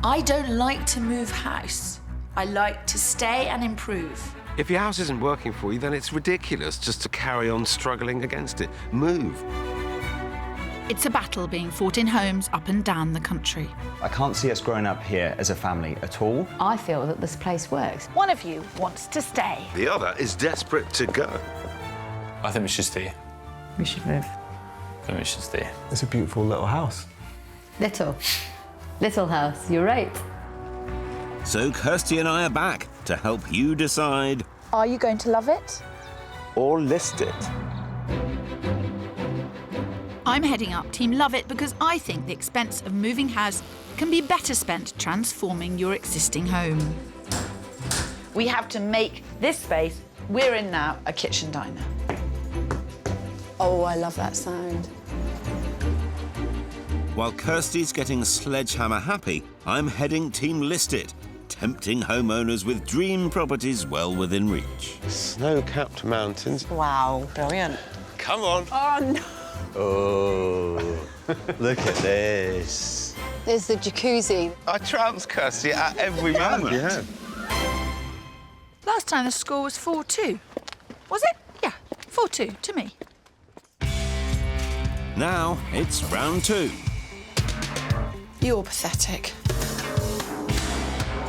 I don't like to move house. I like to stay and improve. If your house isn't working for you, then it's ridiculous just to carry on struggling against it. Move. It's a battle being fought in homes up and down the country. I can't see us growing up here as a family at all. I feel that this place works. One of you wants to stay. The other is desperate to go. I think we should stay. We should move. I think we should stay. It's a beautiful little house. Little house, you're right. So Kirstie and I are back to help you decide. Are you going to love it? Or list it. I'm heading up Team Love It because I think the expense of moving house can be better spent transforming your existing home. We have to make this space we're in now a kitchen diner. Oh, I love that sound. While Kirstie's getting sledgehammer happy, I'm heading Team List It, tempting homeowners with dream properties well within reach. Snow-capped mountains. Wow, brilliant. Come on. Oh, no. Oh, look at this. There's the jacuzzi. I trounced Kirstie at every moment. Yeah. Last time the score was 4-2. Was it? Yeah, 4-2 to me. Now it's round 2. You're pathetic.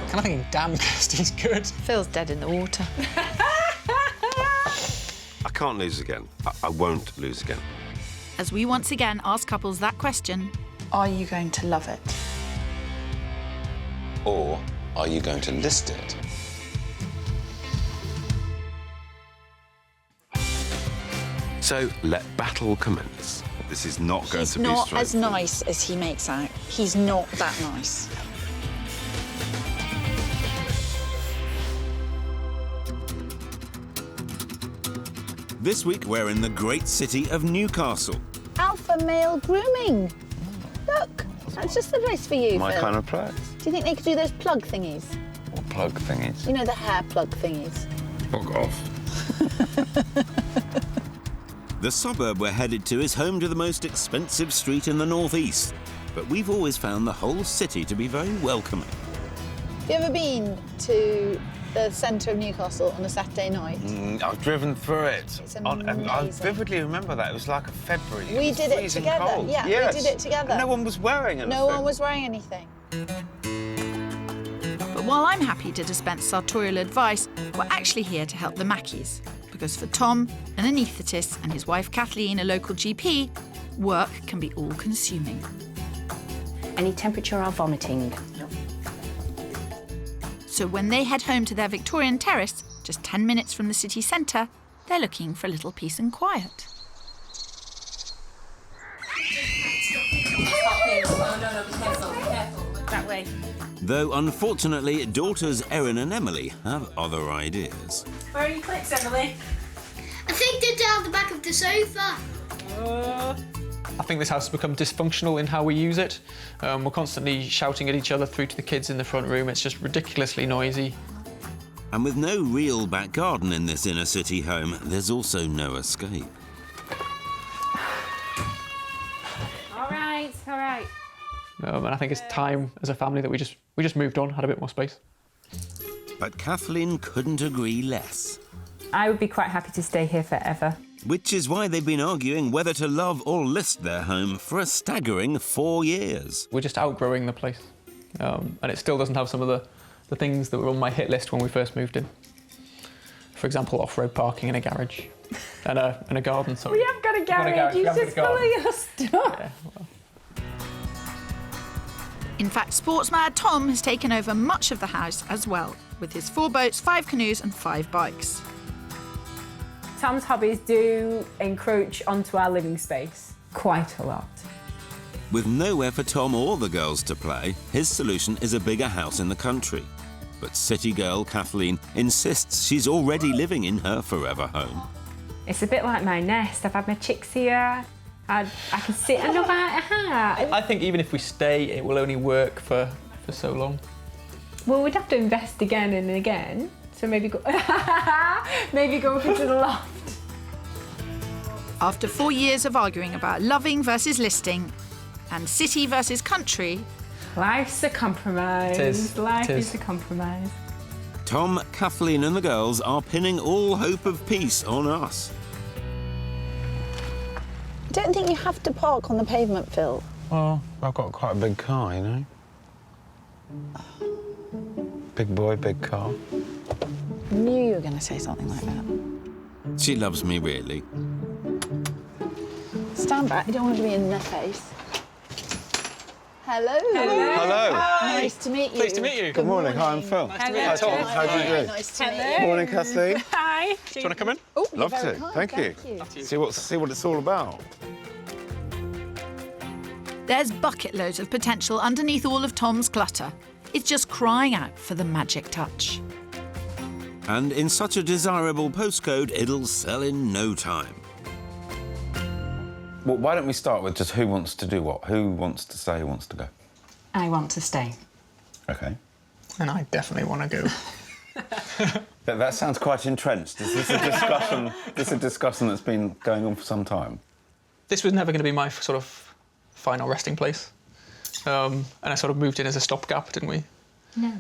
Kind of thinking, damn, Kirstie's good. Phil's dead in the water. I can't lose again. I won't lose again. As we once again ask couples that question, Are you going to love it? Or are you going to list it? So let battle commence. This is not going to be Not as straightforward. nice as he makes out. He's not that nice. This week we're in the great city of Newcastle. Alpha male grooming. Look, that's just the place for you, My Phil. kind of place. Do you think they could do those plug thingies? Or plug thingies. You know, the hair plug thingies. Fuck off. The suburb we're headed to is home to the most expensive street in the northeast, but we've always found the whole city to be very welcoming. Have you ever been to the centre of Newcastle on a Saturday night? I've driven through it. It's I amazing. vividly remember that. It was like a February. We was did it freezing together. Cold. Yeah, yes. we did it together. And no one was wearing anything. No one was wearing anything. but while I'm happy to dispense sartorial advice, we're actually here to help the Mackies. Because for Tom, an anaesthetist, and his wife Kathleen, a local GP, work can be all-consuming. Any temperature or vomiting? So when they head home to their Victorian terrace, just 10 minutes from the city centre, they're looking for a little peace and quiet. That way. Though, unfortunately, daughters Erin and Emily have other ideas. Where are your clicks, Emily? I think they're down the back of the sofa. I think this house has become dysfunctional in how we use it. We're constantly shouting at each other through to the kids in the front room. It's just ridiculously noisy. And with no real back garden in this inner city home, there's also no escape. All right, all right. And I think it's time as a family that we just moved on, had a bit more space. But Kathleen couldn't agree less. I would be quite happy to stay here forever. Which is why they've been arguing whether to love or list their home for a staggering 4 years. We're just outgrowing the place. And it still doesn't have some of the things that were on my hit list when we first moved in. For example, off-road parking and a garage. and a garden, sorry. We have got a garage, you just full of your stuff. Yeah, well. In fact, sports mad Tom has taken over much of the house as well, with his 4 boats, 5 canoes and 5 bikes. Tom's hobbies do encroach onto our living space quite a lot. With nowhere for Tom or the girls to play, his solution is a bigger house in the country. But city girl Kathleen insists she's already living in her forever home. It's a bit like my nest. I've had my chicks here. I can sit and look at her. I think even if we stay, it will only work for so long. Well, we'd have to invest again and again. So maybe go, maybe go up into the loft. After 4 years of arguing about loving versus listing and city versus country, Life's a compromise. It is. Life It is. is a compromise. Tom, Kathleen and the girls are pinning all hope of peace on us. I don't think you have to park on the pavement, Phil. Well, I've got quite a big car, you know. Big boy, big car. I knew you were going to say something like that. She loves me, really. Stand back, you don't want to be in their face. Hello. Hello. Nice to meet you. Pleased to meet you. Good morning. Hi, I'm Phil. Nice to meet you, Tom. How do you do? Nice to meet you. Morning, Kathleen. Hi. Do you want to come in? Oh, Love you're very to. kind, Thank you. See what it's all about. There's bucket loads of potential underneath all of Tom's clutter. It's just crying out for the magic touch. And in such a desirable postcode, it'll sell in no time. Well, why don't we start with just who wants to do what? Who wants to stay, who wants to go? I want to stay. OK. And I definitely want to go. That sounds quite entrenched. Is this a discussion? This a discussion that's been going on for some time? This was never going to be my sort of final resting place. And I sort of moved in as a stopgap, didn't we? No.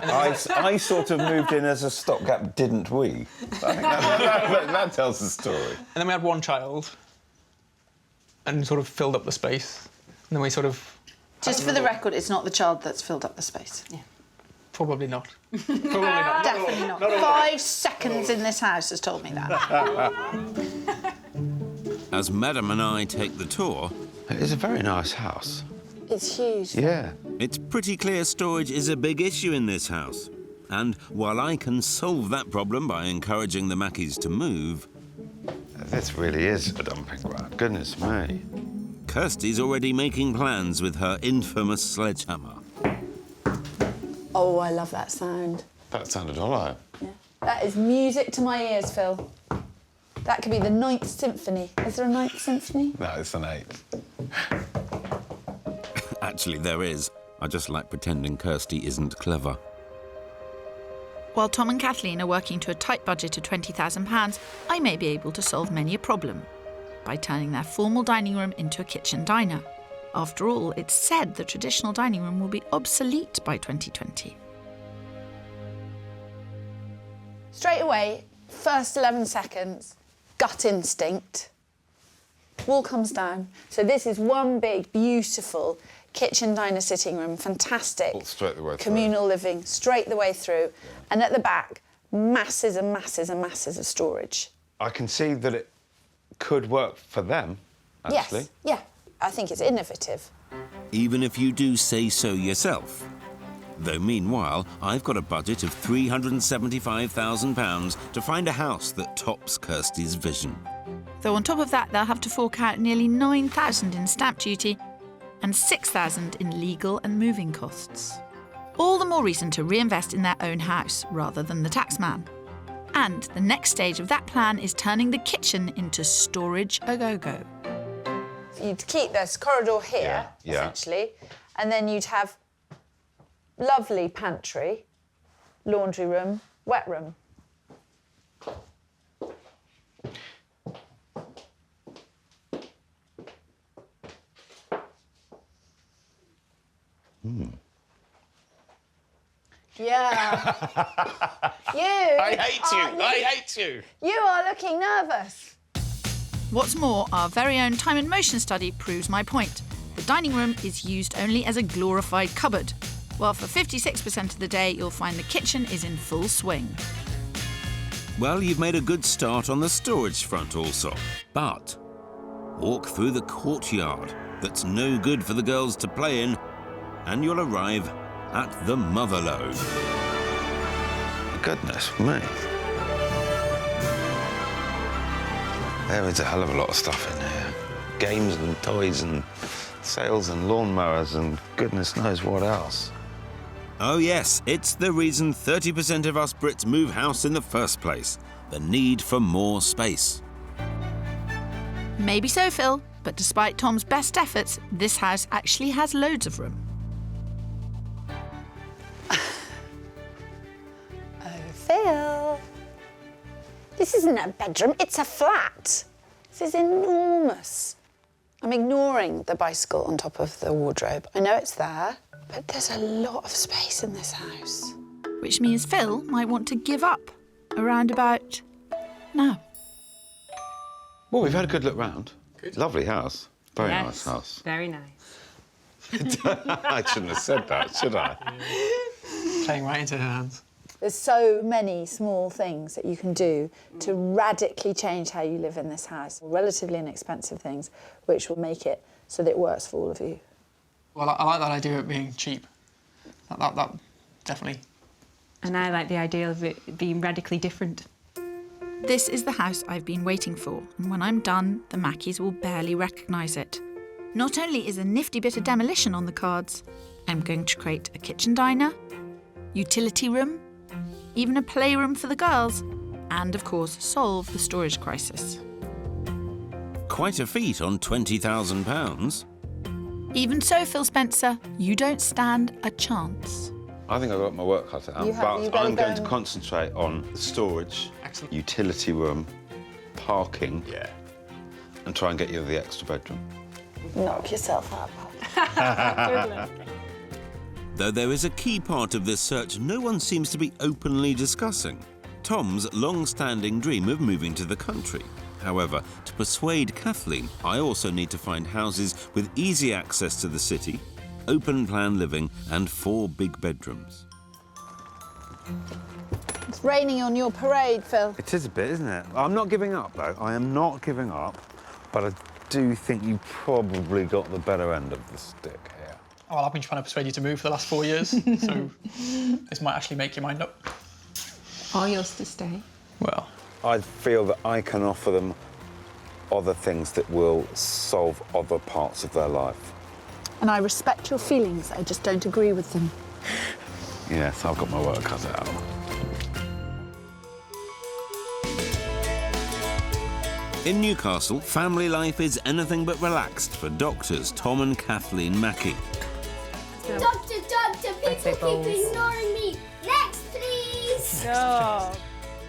I sort of moved in as a stopgap, didn't we? I think that tells the story. And then we had one child and sort of filled up the space. And then we sort of... Just for the record, it's not the child that's filled up the space. Yeah. Probably not. Probably not. Definitely not. 5 seconds in this house has told me that. As Madam and I take the tour, It is a very nice house. It's huge. Yeah. it's pretty clear storage is a big issue in this house. And while I can solve that problem by encouraging the Mackies to move, This really is a dumping ground. Goodness me. Kirstie's already making plans with her infamous sledgehammer. Oh, I love that sound. That sounded hollow. Yeah. That is music to my ears, Phil. That could be the 9th Symphony. Is there a 9th Symphony? No, it's an 8. Actually, there is. I just like pretending Kirstie isn't clever. While Tom and Kathleen are working to a tight budget of £20,000, I may be able to solve many a problem by turning their formal dining room into a kitchen diner. After all, it's said the traditional dining room will be obsolete by 2020. Straight away, first 11 seconds, gut instinct. Wall comes down. So this is one big, beautiful kitchen diner sitting room, fantastic. All straight the way through. Communal living, straight the way through. And at the back, masses and masses and masses of storage. I can see that it could work for them, actually. Yes, yeah. I think it's innovative. Even if you do say so yourself. Though meanwhile, I've got a budget of £375,000 to find a house that tops Kirstie's vision. Though on top of that, they'll have to fork out nearly £9,000 in stamp duty and £6,000 in legal and moving costs. All the more reason to reinvest in their own house rather than the taxman. And the next stage of that plan is turning the kitchen into storage a-go-go. You'd keep this corridor here, Yeah. essentially, and then you'd have lovely pantry, laundry room, wet room. Yeah. I hate you! You are looking nervous. What's more, our very own time and motion study proves my point. The dining room is used only as a glorified cupboard, while for 56% of the day you'll find the kitchen is in full swing. Well, you've made a good start on the storage front also. But walk through the courtyard that's no good for the girls to play in, and you'll arrive at the Motherlode. Goodness me. There is a hell of a lot of stuff in here. Games and toys and sales and lawnmowers and goodness knows what else. Oh yes, it's the reason 30% of us Brits move house in the first place. The need for more space. Maybe so, Phil, but despite Tom's best efforts, this house actually has loads of room. Phil, this isn't a bedroom, it's a flat. This is enormous. I'm ignoring the bicycle on top of the wardrobe. I know it's there, but there's a lot of space in this house. Which means Phil might want to give up around about now. Well, we've had a good look round. Lovely house. Very Yes, nice house. Very nice. I shouldn't have said that, should I? Playing right into her hands. There's so many small things that you can do to radically change how you live in this house. Relatively inexpensive things, which will make it so that it works for all of you. Well, I like that idea of it being cheap. That definitely. And I like the idea of it being radically different. This is the house I've been waiting for, and when I'm done, the Mackies will barely recognise it. Not only is a nifty bit of demolition on the cards, I'm going to create a kitchen diner, utility room, even a playroom for the girls, and of course solve the storage crisis. Quite a feat on £20,000. Even so, Phil Spencer, you don't stand a chance. I think I've got my work cut out, but I'm going to concentrate on the storage, utility room, parking, and try and get you the extra bedroom. Knock yourself out. Though there is a key part of this search no one seems to be openly discussing. Tom's long-standing dream of moving to the country. However, to persuade Kathleen, I also need to find houses with easy access to the city, open-plan living and 4 big bedrooms. It's raining on your parade, Phil. It is a bit, isn't it? I'm not giving up, though. I am not giving up, but I do think you probably got the better end of the stick here. Oh, well, I've been trying to persuade you to move for the last 4 years, so this might actually make your mind up. Or yours to stay. Well, I feel that I can offer them other things that will solve other parts of their life. And I respect your feelings, I just don't agree with them. Yes, I've got my work cut out. In Newcastle, family life is anything but relaxed for doctors Tom and Kathleen Mackie. Doctor, people keep ignoring me. Next, please.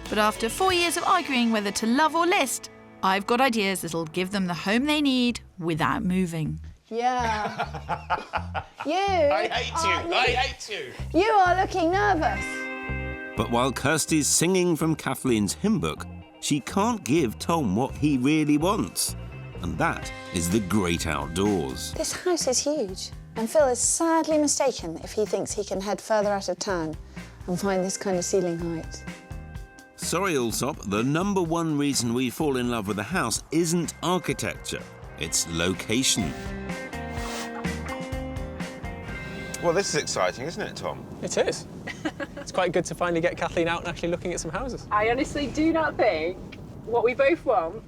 But after 4 years of arguing whether to love or list, I've got ideas that'll give them the home they need without moving. Yeah. I hate you. You are looking nervous. But while Kirstie's singing from Kathleen's hymn book, she can't give Tom what he really wants. And that is the great outdoors. This house is huge, and Phil is sadly mistaken if he thinks he can head further out of town and find this kind of ceiling height. Sorry, Allsop, the #1 reason we fall in love with a house isn't architecture, it's location. Well, this is exciting, isn't it, Tom? it is. It's quite good to finally get Kathleen out and actually looking at some houses. I honestly do not think what we both want,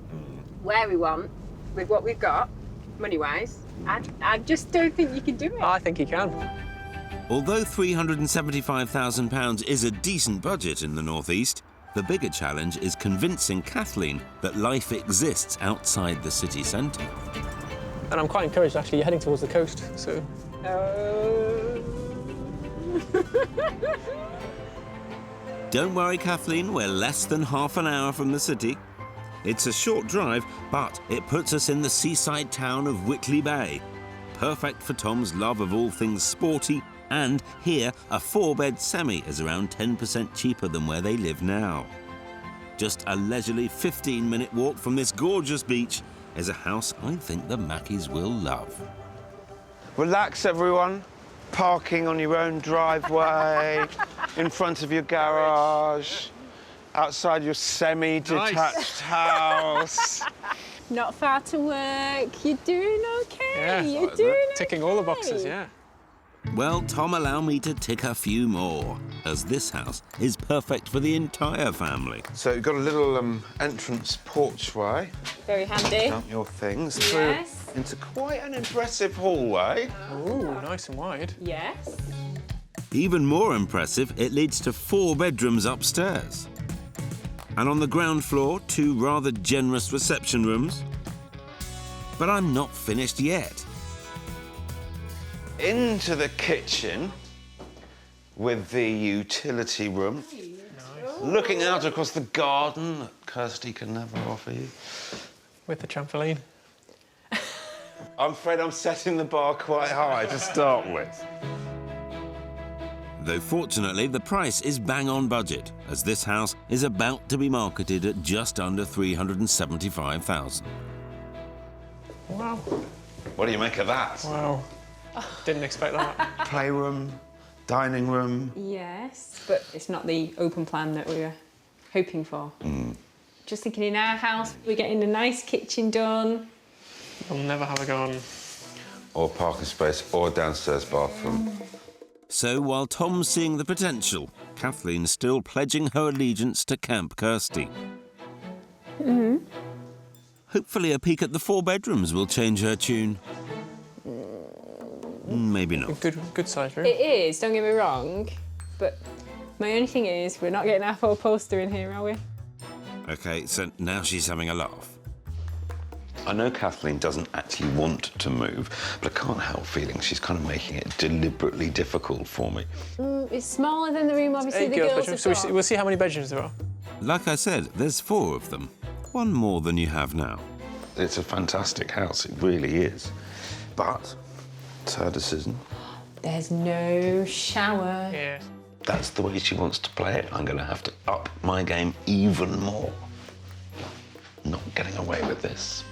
where we want, with what we've got, money-wise, I just don't think you can do it. I think he can. Although £375,000 is a decent budget in the northeast, the bigger challenge is convincing Kathleen that life exists outside the city centre. And I'm quite encouraged, actually, you're heading towards the coast, so... Don't worry, Kathleen, we're less than half an hour from the city. It's a short drive, but it puts us in the seaside town of Whitley Bay. Perfect for Tom's love of all things sporty, and here, a 4-bed semi is around 10% cheaper than where they live now. Just a leisurely 15-minute walk from this gorgeous beach is a house I think the Mackies will love. Relax, everyone. Parking on your own driveway, in front of your garage, outside your semi-detached house. Not far to work. You're doing okay. Yeah, You're doing okay. ticking all the boxes, yeah. Well, Tom, allow me to tick a few more, as this house is perfect for the entire family. So you've got a little entrance porchway. Very handy. Dump your things Yes. through into quite an impressive hallway. Ooh, nice and wide. Yes. Even more impressive, it leads to 4 bedrooms upstairs. And on the ground floor, 2 rather generous reception rooms. But I'm not finished yet. Into the kitchen with the utility room. Nice. Looking out across the garden that Kirstie can never offer you. With the trampoline. I'm afraid I'm setting the bar quite high to start with. Though fortunately, the price is bang on budget, as this house is about to be marketed at just under $375,000. Wow. What do you make of that? Wow. Didn't expect that. Playroom, dining room. Yes, but it's not the open plan that we were hoping for. Just thinking in our house, we're getting a nice kitchen done. We'll never have a garden. Or parking space, or downstairs bathroom. So while Tom's seeing the potential, Kathleen's still pledging her allegiance to Camp Kirstie. Hopefully a peek at the 4 bedrooms will change her tune. Maybe not. Good size room. It is, don't get me wrong, but my only thing is we're not getting our 4 poster in here, are we? OK, so now she's having a laugh. I know Kathleen doesn't actually want to move, but I can't help feeling she's kind of making it deliberately difficult for me. It's smaller than the room, obviously, the girls have got. So we'll see how many bedrooms there are. Like I said, there's 4 of them. 1 more than you have now. It's a fantastic house, it really is. But it's her decision. There's no shower. Yeah. That's the way she wants to play it. I'm going to have to up my game even more. Not getting away with this.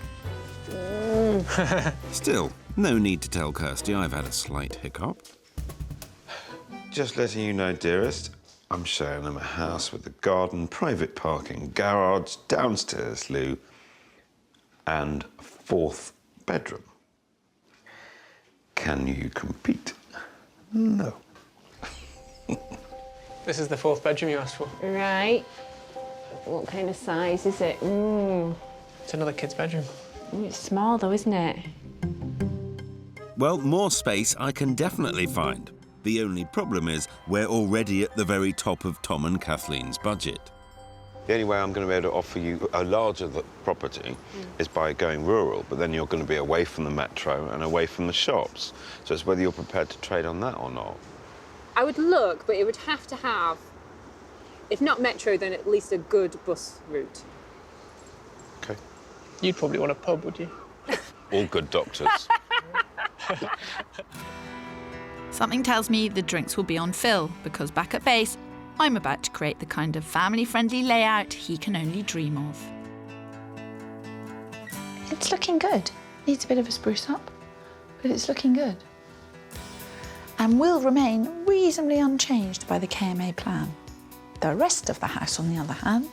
Still, no need to tell Kirstie I've had a slight hiccup. Just letting you know, dearest, I'm showing them a house with a garden, private parking, garage, downstairs loo, and 4th bedroom. Can you compete? No. This is the 4th bedroom you asked for. Right. What kind of size is it? It's another kid's bedroom. It's small though, isn't it? Well, more space I can definitely find. The only problem is we're already at the very top of Tom and Kathleen's budget. The only way I'm going to be able to offer you a larger property is by going rural, but then you're going to be away from the metro and away from the shops. So it's whether you're prepared to trade on that or not. I would look, but it would have to have, if not metro, then at least a good bus route. OK. You'd probably want a pub, would you? All good doctors. Something tells me the drinks will be on Phil, because back at base, I'm about to create the kind of family-friendly layout he can only dream of. It's looking good. Needs a bit of a spruce up, but it's looking good. And will remain reasonably unchanged by the KMA plan. The rest of the house, on the other hand,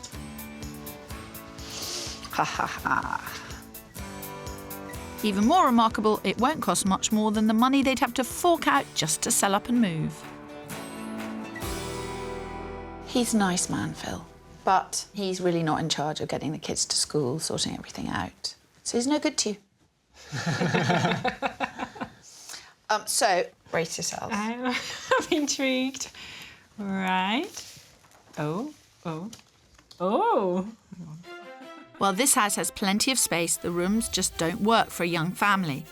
ha ha ha. Even more remarkable, it won't cost much more than the money they'd have to fork out just to sell up and move. He's a nice man, Phil, but he's really not in charge of getting the kids to school, sorting everything out. So he's no good to you. So, brace yourselves. I'm intrigued. Right. Oh. While this house has plenty of space, the rooms just don't work for a young family.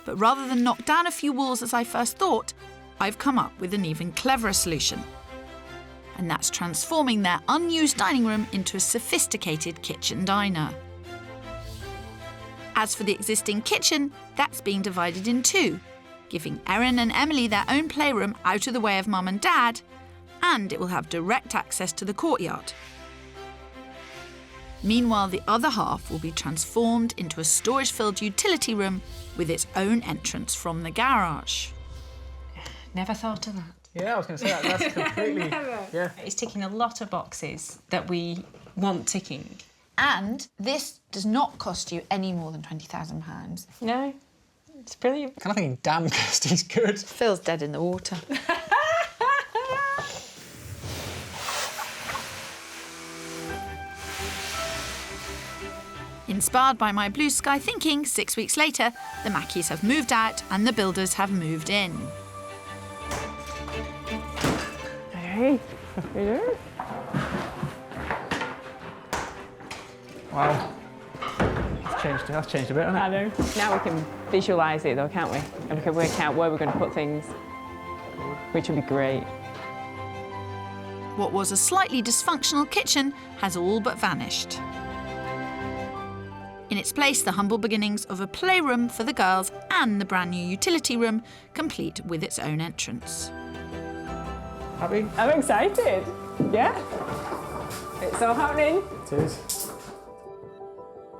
But rather than knock down a few walls as I first thought, I've come up with an even cleverer solution. And that's transforming their unused dining room into a sophisticated kitchen diner. As for the existing kitchen, that's being divided in 2, giving Erin and Emily their own playroom out of the way of Mum and Dad, and it will have direct access to the courtyard. Meanwhile, the other half will be transformed into a storage-filled utility room with its own entrance from the garage. Never thought of that. Yeah, I was going to say that. That's completely... Yeah. It's ticking a lot of boxes that we want ticking. And this does not cost you any more than £20,000. No, it's brilliant. I'm kind of thinking, damn, Kirstie's good. Phil's dead in the water. Inspired by my blue sky thinking, 6 weeks later, the Mackies have moved out and the builders have moved in. Hey, Wow. That's changed a bit, hasn't it? I know. Now we can visualise it though, can't we? And we can work out where we're going to put things, which would be great. What was a slightly dysfunctional kitchen has all but vanished. In its place, the humble beginnings of a playroom for the girls and the brand new utility room, complete with its own entrance. Happy? I'm excited. Yeah. It's all happening. It is.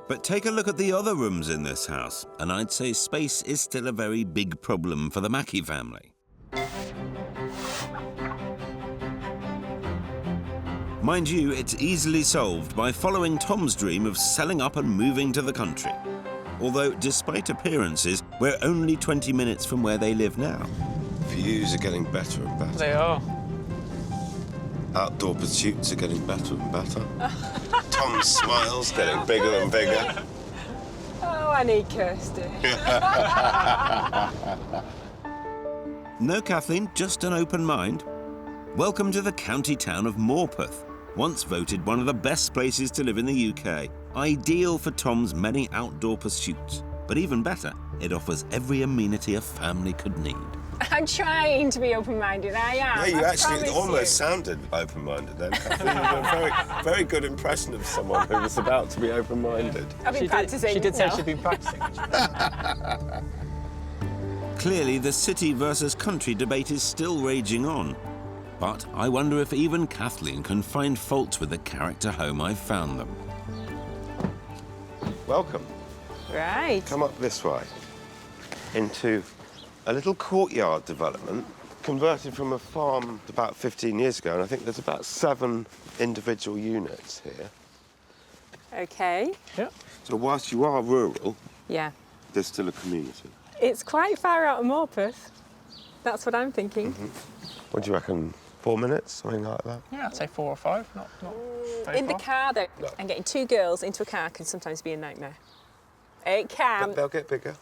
But take a look at the other rooms in this house, and I'd say space is still a very big problem for the Mackie family. Mind you, it's easily solved by following Tom's dream of selling up and moving to the country. Although, despite appearances, we're only 20 minutes from where they live now. Views are getting better and better. They are. Outdoor pursuits are getting better and better. Tom's smile's getting bigger and bigger. Oh, I need Kirstie. No, Kathleen, just an open mind. Welcome to the county town of Morpeth, once voted one of the best places to live in the UK. Ideal for Tom's many outdoor pursuits. But even better, it offers every amenity a family could need. I'm trying to be open-minded. I am. Yeah, you I actually promise almost you. sounded open-minded then, Kathleen. You did a very, very good impression of someone who was about to be open-minded. I've been practicing. She did say No. she'd been practicing. Clearly, the city versus country debate is still raging on. But I wonder if even Kathleen can find faults with the character home I've found them. Welcome. Right. Come up this way into a little courtyard development converted from a farm about 15 years ago, and I think there's about 7 individual units here. Okay. Yeah. So whilst you are rural, Yeah. there's still a community. It's quite far out of Morpeth. That's what I'm thinking. What do you reckon? 4 minutes, something like that? Yeah, I'd say 4 or 5. Not very In the far. car, though, and getting 2 girls into a car can sometimes be a nightmare. It can. But they'll get bigger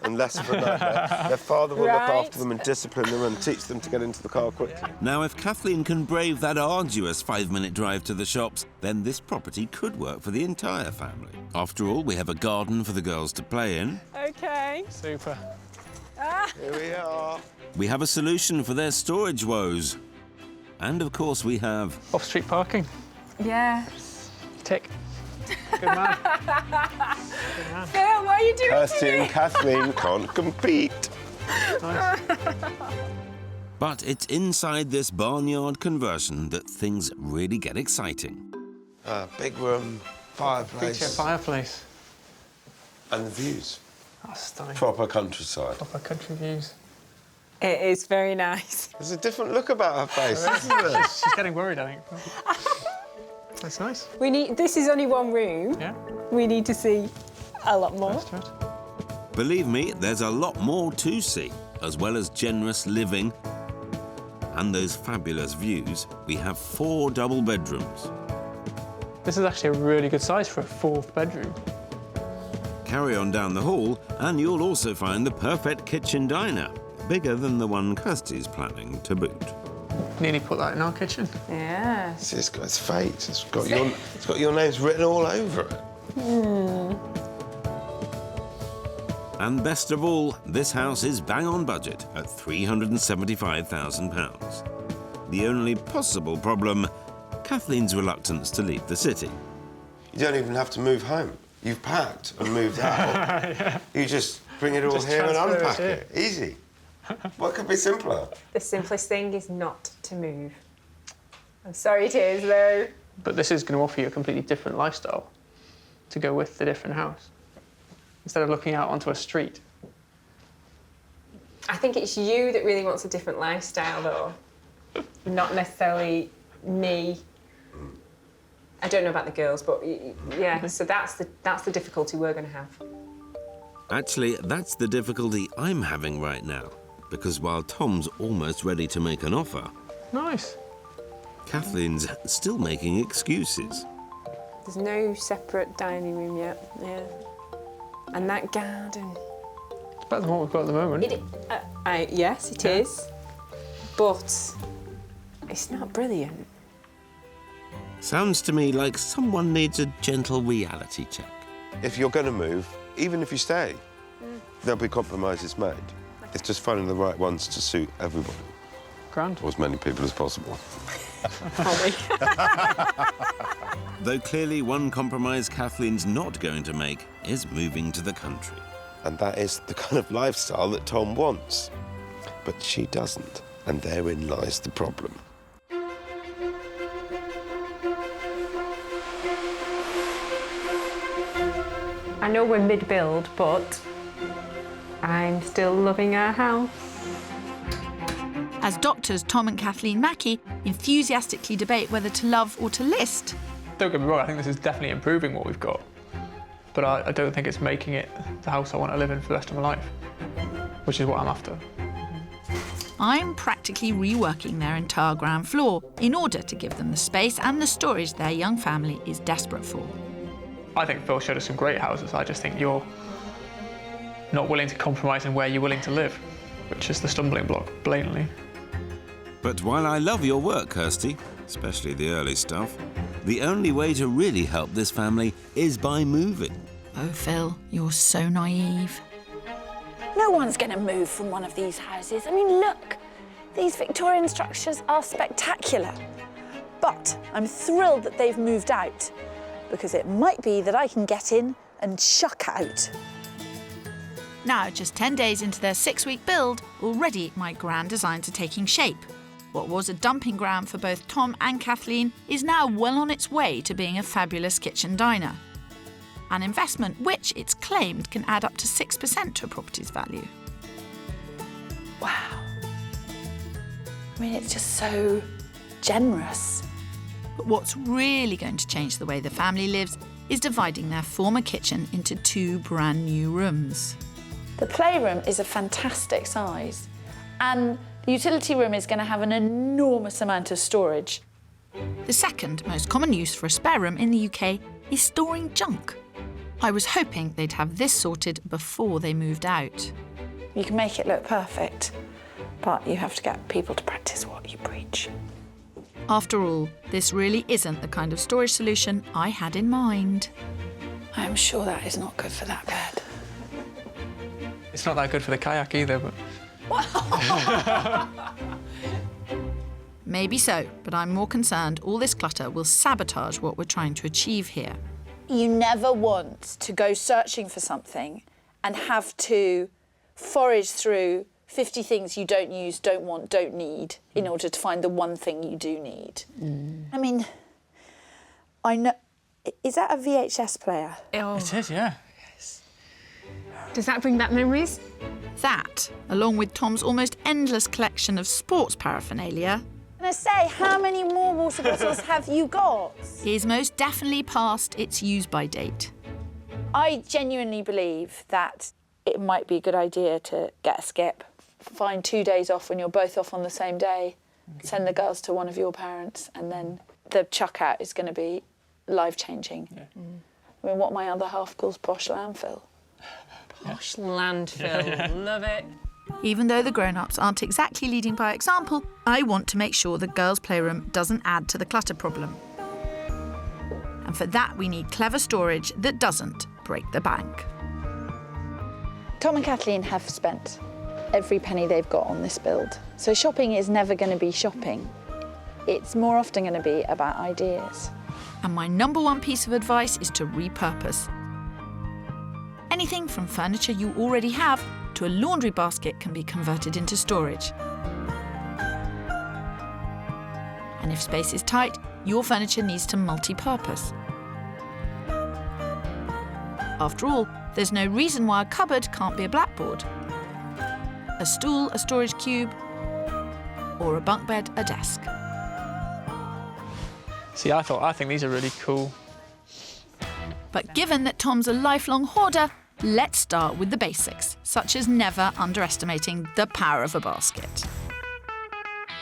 and less of a nightmare. Their father will Right. look after them and discipline them and teach them to get into the car quickly. Now, if Kathleen can brave that arduous 5-minute drive to the shops, then this property could work for the entire family. After all, we have a garden for the girls to play in. Okay. Super. Here we are. We have a solution for their storage woes. And, of course, we have... Off-street parking. Yes. Tick. Good man. Phil, what are you doing to Kirstie me? and Kathleen can't compete. Nice. But it's inside this barnyard conversion that things really get exciting. Big room, fireplace. Feature fireplace. And the views. That's stunning. Proper countryside. Proper country views. It is very nice. There's a different look about her face, isn't there? She's getting worried, I think. That's nice. We need. This is only one room. Yeah. We need to see a lot more. That's good. Believe me, there's a lot more to see. As well as generous living and those fabulous views, we have 4 double bedrooms. This is actually a really good size for a 4th bedroom. Carry on down the hall, and you'll also find the perfect kitchen diner, bigger than the one Kirstie's planning to boot. Nearly put that in our kitchen. Yes. It's got its fate. It's got your names written all over it. And best of all, this house is bang on budget at £375,000. The only possible problem, Kathleen's reluctance to leave the city. You don't even have to move home. You've packed and moved out. Yeah. You just bring it all Just here and transfer it unpack here. it. Easy. What could be simpler? The simplest thing is not to move. I'm sorry it is, though. But this is going to offer you a completely different lifestyle to go with the different house. Instead of looking out onto a street. I think it's you that really wants a different lifestyle, though. Not necessarily me. I don't know about the girls, but yeah. So that's the difficulty we're going to have. Actually, that's the difficulty I'm having right now. Because while Tom's almost ready to make an offer, Nice. Kathleen's still making excuses. There's no separate dining room yet. Yeah. And that garden. It's better than what we've got at the moment. Yes, it is. But it's not brilliant. Sounds to me like someone needs a gentle reality check. If you're going to move, even if you stay, there'll be compromises made. It's just finding the right ones to suit everybody. Grand. Or as many people as possible. Though clearly one compromise Kathleen's not going to make is moving to the country. And that is the kind of lifestyle that Tom wants. But she doesn't, and therein lies the problem. I know we're mid-build, but I'm still loving our house. As doctors Tom and Kathleen Mackie enthusiastically debate whether to love or to list. Don't get me wrong, I think this is definitely improving what we've got. But I don't think it's making it the house I want to live in for the rest of my life, which is what I'm after. I'm practically reworking their entire ground floor in order to give them the space and the storage their young family is desperate for. I think Phil showed us some great houses. I just think you're not willing to compromise in where you're willing to live, which is the stumbling block, blatantly. But while I love your work, Kirstie, especially the early stuff, the only way to really help this family is by moving. Oh, Phil, you're so naive. No one's going to move from one of these houses. I mean, look, these Victorian structures are spectacular. But I'm thrilled that they've moved out, because it might be that I can get in and shuck out. Now, just 10 days into their 6-week build, already my grand designs are taking shape. What was a dumping ground for both Tom and Kathleen is now well on its way to being a fabulous kitchen diner. An investment which, it's claimed, can add up to 6% to a property's value. Wow. I mean, it's just so generous. But what's really going to change the way the family lives is dividing their former kitchen into 2 brand new rooms. The playroom is a fantastic size, and the utility room is going to have an enormous amount of storage. The second most common use for a spare room in the UK is storing junk. I was hoping they'd have this sorted before they moved out. You can make it look perfect, but you have to get people to practice what you preach. After all, this really isn't the kind of storage solution I had in mind. I'm sure that is not good for that bed. It's not that good for the kayak either, but... Maybe so, but I'm more concerned all this clutter will sabotage what we're trying to achieve here. You never want to go searching for something and have to forage through 50 things you don't use, don't want, don't need in order to find the one thing you do need. I mean, I know... Is that a VHS player? Oh. It is, yeah. Does that bring back memories? That, along with Tom's almost endless collection of sports paraphernalia, I'm gonna say, how many more water bottles have you got? is most definitely past its use-by date. I genuinely believe that it might be a good idea to get a skip, find 2 days off when you're both off on the same day, send the girls to one of your parents, and then the chuck out is going to be life-changing. Yeah. I mean, what my other half calls posh landfill. Posh landfill, love it. Even though the grown-ups aren't exactly leading by example, I want to make sure the girls' playroom doesn't add to the clutter problem. And for that, we need clever storage that doesn't break the bank. Tom and Kathleen have spent every penny they've got on this build. So shopping is never going to be shopping. It's more often going to be about ideas. And my number one piece of advice is to repurpose. Anything from furniture you already have to a laundry basket can be converted into storage. And if space is tight, your furniture needs to multi-purpose. After all, there's no reason why a cupboard can't be a blackboard, a stool a storage cube, or a bunk bed a desk. See, I think these are really cool. But given that Tom's a lifelong hoarder, let's start with the basics, such as never underestimating the power of a basket.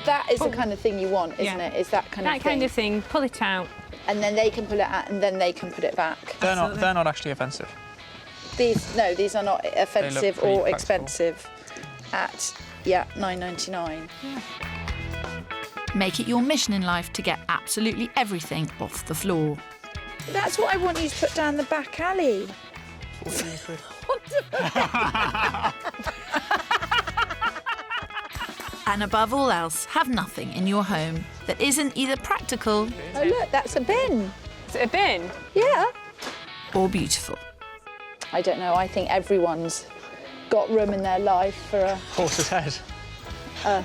That is the kind of thing you want, isn't it? Is that kind of thing. That kind of thing, pull it out. And then they can pull it out and then they can put it back. They're not actually offensive. These are not offensive or practical. Expensive at, £9.99. Yeah. Make it your mission in life to get absolutely everything off the floor. That's what I want you to put down the back alley. And above all else, have nothing in your home that isn't either practical... Oh, look, that's a bin. Is it a bin? Yeah. Or beautiful? I don't know. I think everyone's got room in their life for a Horse's head. What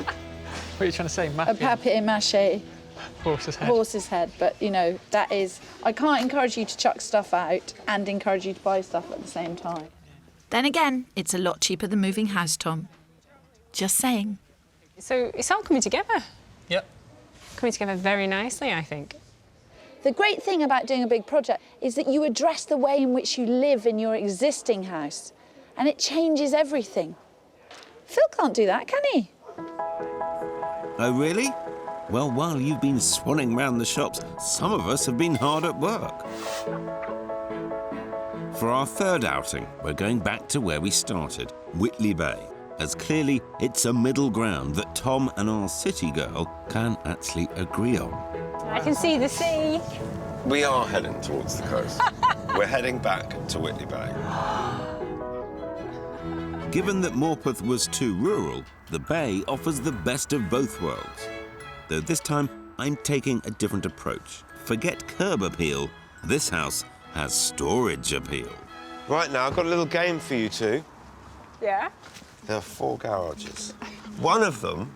are you trying to say? a papier-mâché Horse's head. horse's head. But, you know, that is... I can't encourage you to chuck stuff out and encourage you to buy stuff at the same time. Then again, it's a lot cheaper than moving house, Tom. Just saying. So it's all coming together. Yep. Coming together very nicely, I think. The great thing about doing a big project is that you address the way in which you live in your existing house, and it changes everything. Phil can't do that, can he? Oh, really? Well, while you've been swanning round the shops, some of us have been hard at work. For our third outing, we're going back to where we started, Whitley Bay, as clearly it's a middle ground that Tom and our city girl can actually agree on. I can see the sea. We are heading towards the coast. We're heading back to Whitley Bay. Given that Morpeth was too rural, the bay offers the best of both worlds. Though this time, I'm taking a different approach. Forget curb appeal. This house has storage appeal. Right now, I've got a little game for you two. Yeah? There are 4 garages. One of them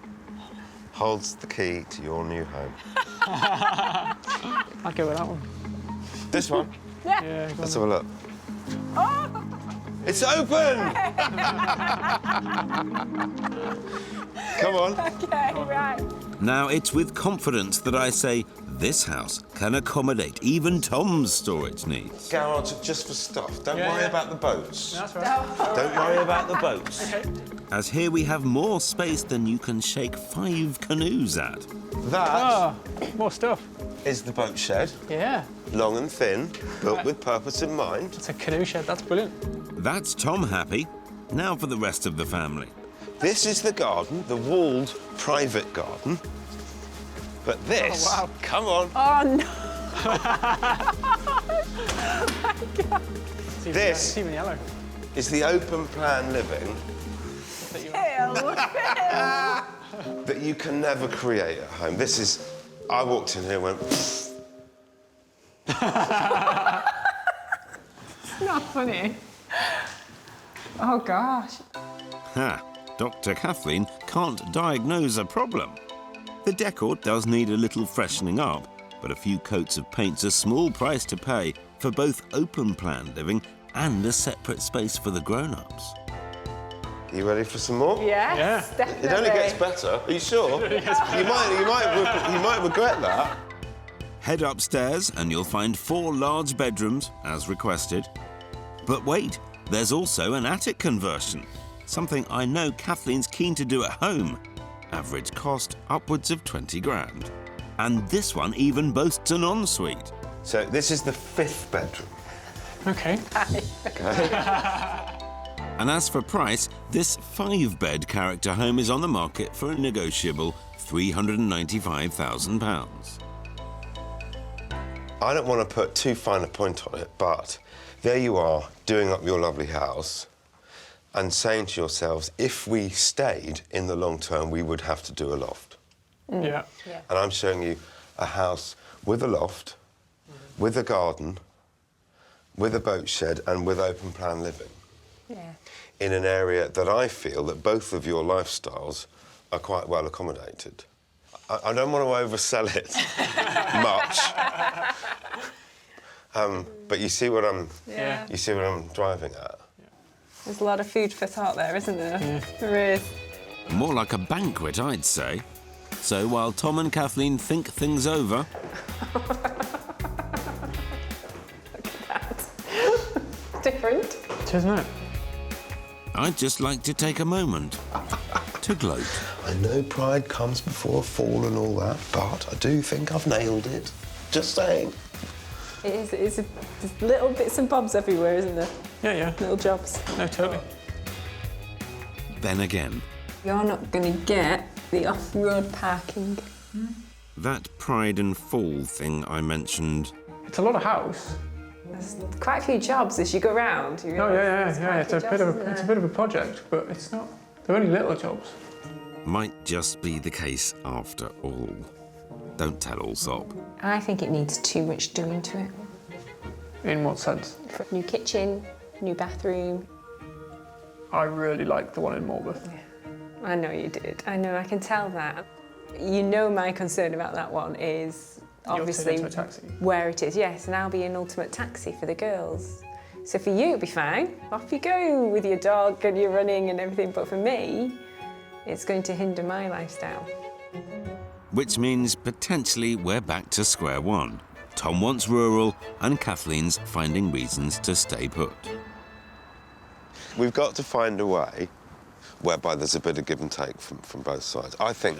holds the key to your new home. I'll go with that one. This one? Yeah. Let's have a look. Oh. It's open! Come on. Okay, right. Now, it's with confidence that I say this house can accommodate even Tom's storage needs. Garage just for stuff. Don't worry about the boats. That's right. Don't worry about the boats. Okay. As here we have more space than you can shake 5 canoes at. That More stuff. is the boat shed. Yeah. Long and thin, built with purpose in mind. It's a canoe shed. That's brilliant. That's Tom happy. Now for the rest of the family. This is the garden, the walled private garden. But this, come on. Oh, no. This even yellow. is the open plan living that you can never create at home. This is, I walked in here and went, It's not funny. Oh, gosh. Ha! Dr. Kathleen can't diagnose a problem. The decor does need a little freshening up, but a few coats of paint's a small price to pay for both open-plan living and a separate space for the grown-ups. Are you ready for some more? Yes, definitely. It only gets better. Are you sure? you might regret that. Head upstairs and you'll find 4 large bedrooms, as requested. But wait, there's also an attic conversion, something I know Kathleen's keen to do at home. Average cost upwards of 20 grand. And this one even boasts an ensuite. So this is the 5th bedroom. Okay. And as for price, this 5-bed character home is on the market for a negotiable £395,000. I don't want to put too fine a point on it, but there you are, doing up your lovely house and saying to yourselves, if we stayed in the long term, we would have to do a loft. Yeah. And I'm showing you a house with a loft, with a garden, with a boat shed and with open plan living. Yeah. In an area that I feel that both of your lifestyles are quite well accommodated. I don't want to oversell it much, but you see what I'm driving at. There's a lot of food for thought there, isn't there? Yeah. There is. More like a banquet, I'd say. So while Tom and Kathleen think things over... Look at that. Different. Isn't it? I'd just like to take a moment to gloat. I know pride comes before a fall and all that, but I do think I've nailed it. Just saying. It is there's little bits and bobs everywhere, isn't there? Yeah. Little jobs. No, totally. Then again, You're not going to get the off-road parking. that pride and fall thing I mentioned... It's a lot of house. There's quite a few jobs as you go round. You Oh, realise yeah. there's It's quite a few bit of jobs, a, it's a isn't bit of a project, but it's not. They're only little jobs. might just be the case after all. Don't tell Allsop. there? I think it needs too much doing to it. In what sense? New kitchen, new bathroom. I really like the one in Morpeth. Yeah. I know you did. I know, I can tell that. You know my concern about that one is obviously into a taxi. where it is. Yes, and I'll be an ultimate taxi for the girls. So for you, it'll be fine. Off you go with your dog and your running and everything. But for me, it's going to hinder my lifestyle. Which means potentially we're back to square one. Tom wants rural and Kathleen's finding reasons to stay put. We've got to find a way whereby there's a bit of give and take from both sides. I think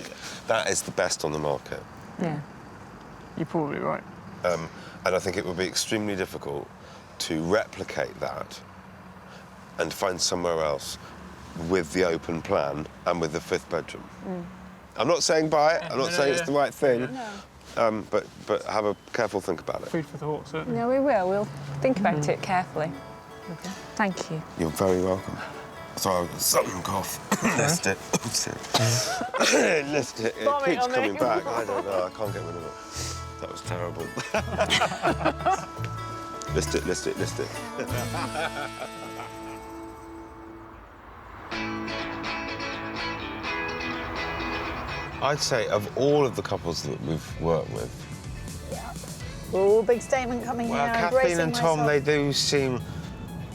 that is the best on the market. Yeah. You're probably right. And I think it would be extremely difficult to replicate that and find somewhere else with the open plan and with the 5th bedroom. I'm not saying buy it, I'm not saying it's the right thing, but have a careful think about it. Food for thought, certainly. No, we will. We'll think about it carefully. Okay. Thank you. You're very welcome. Sorry, I've got something cough. List it. List it. It keeps coming back. I don't know. I can't get rid of it. That was terrible. List it, list it, list it. I'd say of all of the couples that we've worked with, Oh, big statement coming well, here. Kathleen and Tom, myself. they do seem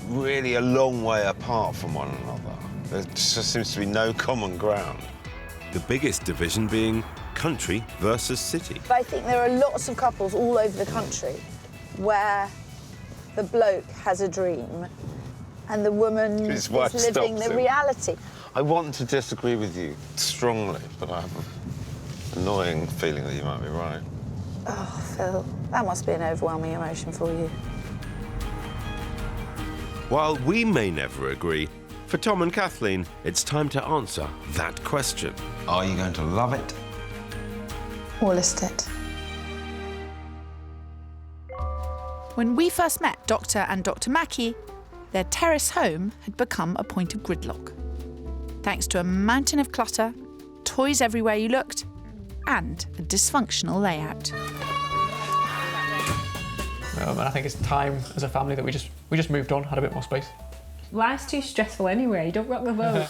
really a long way apart from one another. There just seems to be no common ground. The biggest division being country versus city. But I think there are lots of couples all over the country where the bloke has a dream and the woman His is wife living stops the him. reality. I want to disagree with you strongly, but I have an annoying feeling that you might be right. Oh, Phil, that must be an overwhelming emotion for you. While we may never agree, for Tom and Kathleen, it's time to answer that question. Are you going to love it? Or list it. When we first met Dr. and Dr. Mackey, their terrace home had become a point of gridlock. Thanks to a mountain of clutter, toys everywhere you looked, and a dysfunctional layout. And I think it's time as a family that we just moved on, had a bit more space. Life's too stressful anyway, don't rock the boat.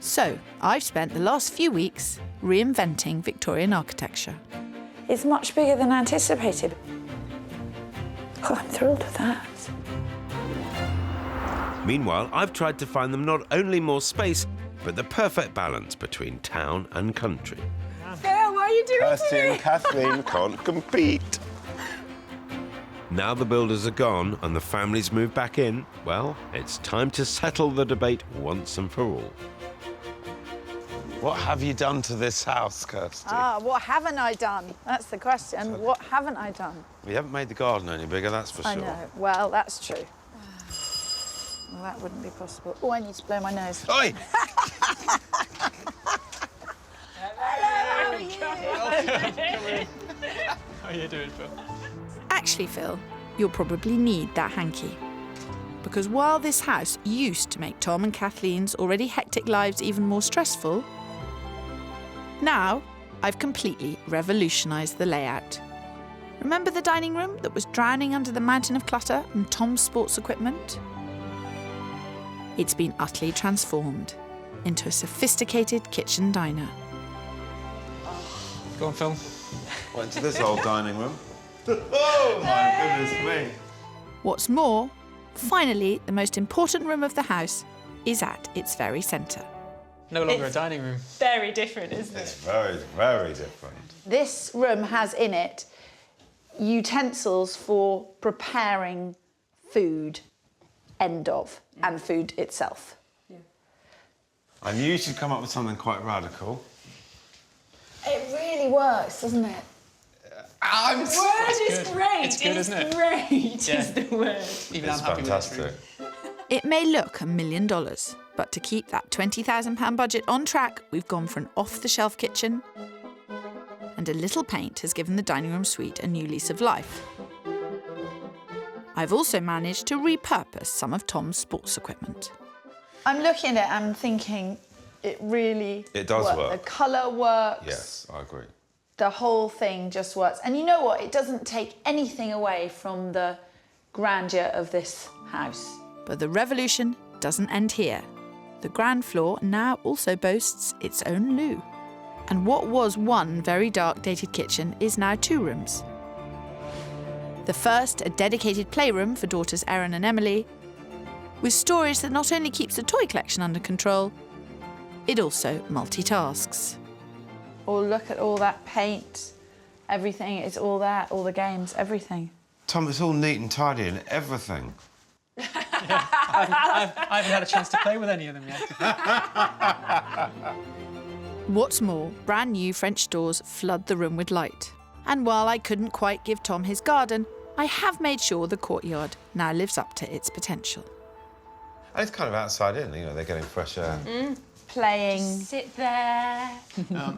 So, I've spent the last few weeks reinventing Victorian architecture. It's much bigger than anticipated. Oh, I'm thrilled with that. Meanwhile, I've tried to find them not only more space, but the perfect balance between town and country. Phil, what are you doing Kirstie and Kathleen can't compete. Now the builders are gone and the families move back in, well, it's time to settle the debate once and for all. What have you done to this house, Kirstie? Ah, what haven't I done? That's the question. What haven't I done? We haven't made the garden any bigger, that's for sure. I know. Well, that's true. Well, that wouldn't be possible. Oh, I need to blow my nose. Oi! How are you doing, Phil? Actually, Phil, you'll probably need that hanky. Because while this house used to make Tom and Kathleen's already hectic lives even more stressful, now I've completely revolutionised the layout. Remember the dining room that was drowning under the mountain of clutter and Tom's sports equipment? It's been utterly transformed into a sophisticated kitchen diner. Go on, Phil. Went to this old dining room. Oh, my goodness me. What's more, finally, the most important room of the house is at its very centre. No longer a dining room. Very different, isn't it? It's very, very different. This room has in it utensils for preparing food, end of, and food itself. I knew you'd come up with something quite radical. It really works, doesn't it? Word is great. It's good, isn't it? Great Yeah. is the word. Even It's I'm happy fantastic. with this room. It may look $1 million, but to keep that £20,000 budget on track, we've gone for an off-the-shelf kitchen, and a little paint has given the dining room suite a new lease of life. I've also managed to repurpose some of Tom's sports equipment. I'm looking at it, I'm thinking it really It does work. The colour works. Yes, I agree. The whole thing just works. And you know what? It doesn't take anything away from the grandeur of this house. But the revolution doesn't end here. The ground floor now also boasts its own loo. And what was one very dark, dated kitchen is now 2 rooms. The first, a dedicated playroom for daughters Erin and Emily, with storage that not only keeps the toy collection under control, it also multitasks. Oh, look at all that paint. Everything is all there, all the games, everything. Tom, it's all neat and tidy and everything. I haven't had a chance to play with any of them yet. What's more, brand new French doors flood the room with light. And while I couldn't quite give Tom his garden, I have made sure the courtyard now lives up to its potential. And it's kind of outside in, you know, they're getting fresh air. Playing. Just sit there.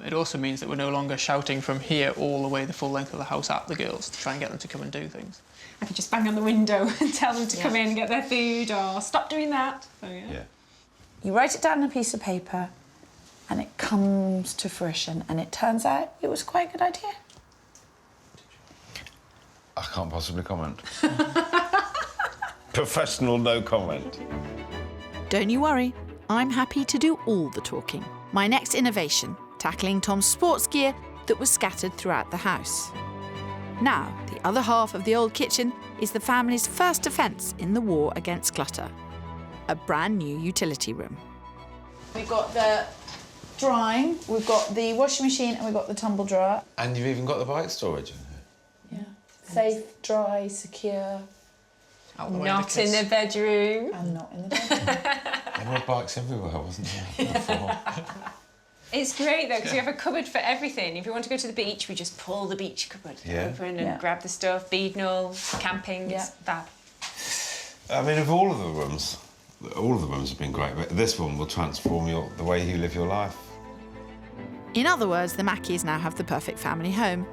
It also means that we're no longer shouting from here all the way the full length of the house at the girls to try and get them to come and do things. I could just bang on the window and tell them to come in and get their food or stop doing that. So, yeah. You write it down on a piece of paper and it comes to fruition, and it turns out it was quite a good idea. I can't possibly comment. Professional no comment. Don't you worry, I'm happy to do all the talking. My next innovation, tackling Tom's sports gear that was scattered throughout the house. Now, the other half of the old kitchen is the family's first defence in the war against clutter. A brand new utility room. We've got the drying, we've got the washing machine, and we've got the tumble dryer. And you've even got the bike storage in here. Yeah. Safe, dry, secure. Not in the bedroom. And not in the bedroom. There were bikes everywhere, wasn't there? Before. It's great though, because we have a cupboard for everything. If you want to go to the beach, we just pull the beach cupboard open and grab the stuff. Beadnell, camping, it's fab. I mean, of all of the rooms have been great, but this one will transform the way you live your life. In other words, the Mackies now have the perfect family home.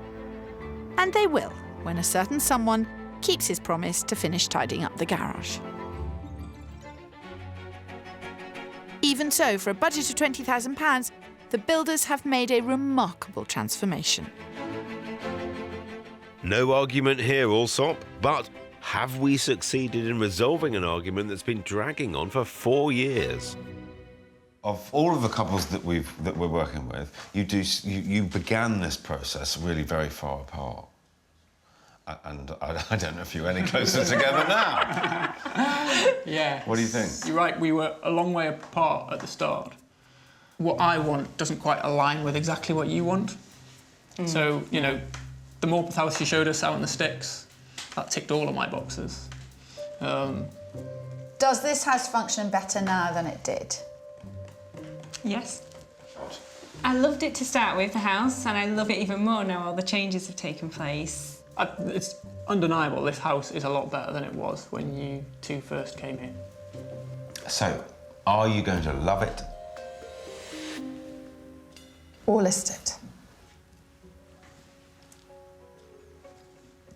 And they will, when a certain someone keeps his promise to finish tidying up the garage. Even so, for a budget of £20,000, the builders have made a remarkable transformation. No argument here, Allsop, but have we succeeded in resolving an argument that's been dragging on for 4 years? Of all of the couples that we're working with, you began this process really very far apart. And I don't know if you're any closer together now. Yeah. What do you think? You're right, we were a long way apart at the start. What I want doesn't quite align with exactly what you want. So, you know, the Morpeth house you showed us out in the sticks, that ticked all of my boxes. Does this house function better now than it did? Yes. I loved it to start with, the house, and I love it even more now all the changes have taken place. It's undeniable, this house is a lot better than it was when you two first came here. So, are you going to love it? Or list it?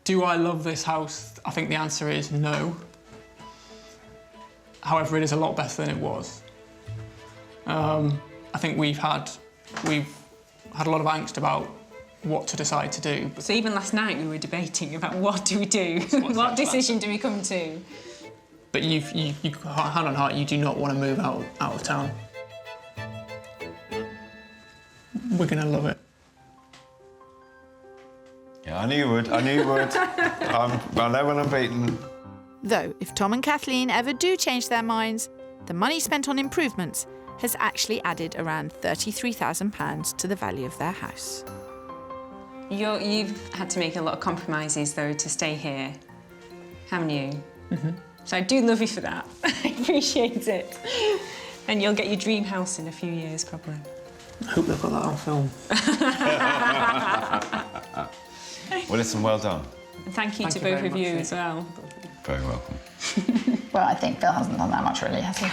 Do I love this house? I think the answer is no. However, it is a lot better than it was. I think we've had a lot of angst about what to decide to do. So even last night we were debating about what do we do? What decision do we come to? But you hand on heart, you do not want to move out of town. We're gonna love it. Yeah, I knew you would. I know when I'm beaten. Though, if Tom and Kathleen ever do change their minds, the money spent on improvements has actually added around £33,000 to the value of their house. You've had to make a lot of compromises, though, to stay here, haven't you? Mm-hmm. So I do love you for that. I appreciate it. And you'll get your dream house in a few years, probably. I hope they've got that on film. Well, listen, well done. And thank you to both of you as well. Very welcome. Well, I think Phil hasn't done that much, really, has he?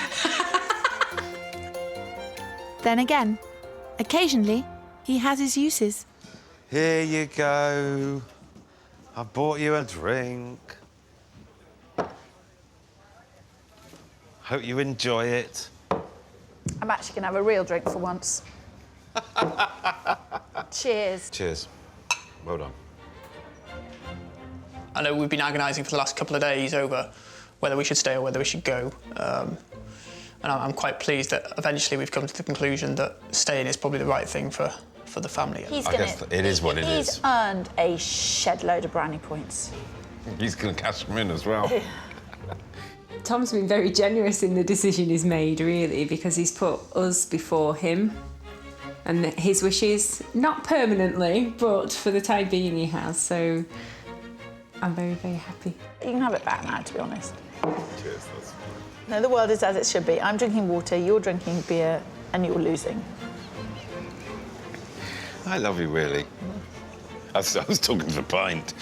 Then again, occasionally, he has his uses. Here you go. I bought you a drink. Hope you enjoy it. I'm actually going to have a real drink for once. Cheers. Cheers. Well done. I know we've been agonising for the last couple of days over whether we should stay or whether we should go. And I'm quite pleased that eventually we've come to the conclusion that staying is probably the right thing for the family. I guess it is what it is. He's earned a shed load of brownie points. He's going to cash them in as well. Tom's been very generous in the decision he's made, really, because he's put us before him and his wishes, not permanently, but for the time being he has. So I'm very, very happy. You can have it back now, to be honest. Cheers. No, the world is as it should be. I'm drinking water, you're drinking beer, and you're losing. I love you, really. I was talking to the pint.